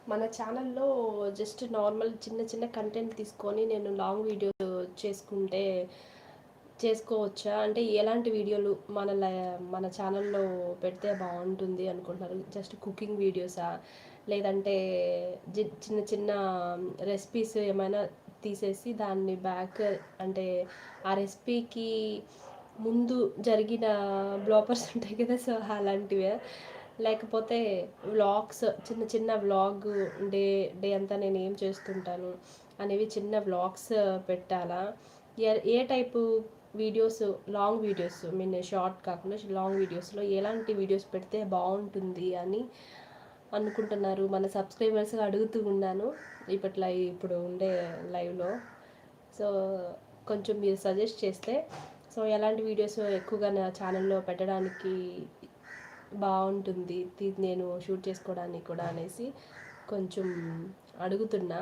మన ఛానల్లో just normal చిన్న చిన్న కంటెంట్ తీసుకొని నేను లాంగ్ వీడియో చేసుకుంటే చేసుకోవచ్చా? అంటే ఎలాంటి వీడియోలు మన ఛానల్లో పెడితే బాగుంటుంది అనుకుంటున్నారు? జస్ట్ కుకింగ్ వీడియోసా? లేదంటే చిన్న చిన్న రెసిపీస్ ఏమైనా తీసేసి దాన్ని బ్యాక్ అంటే ఆ రెసిపీకి ముందు జరిగిన బ్లాపర్స్ ఉంటాయి కదా! సో, అలాంటివా? లేకపోతే వ్లాగ్స్ చిన్న చిన్న వ్లాగ్ డే డే అంతా నేను ఏం చేస్తుంటాను అనేవి చిన్న వ్లాగ్స్ పెట్టాలా? ఏ type videos, long videos mean short కాకుండా లాంగ్ వీడియోస్లో ఎలాంటి వీడియోస్ పెడితే బాగుంటుంది అని అనుకుంటున్నారు? మన సబ్స్క్రైబర్స్ అడుగుతూ ఉన్నాను ఇప్పుడు ఉండే లైవ్లో. సో కొంచెం మీరు సజెస్ట్ చేస్తే, సో ఎలాంటి వీడియోస్ ఎక్కువగా నా ఛానల్లో పెట్టడానికి బాగుంటుంది నేను షూట్ చేసుకోవడానికి కూడా అనేసి కొంచెం అడుగుతున్నా.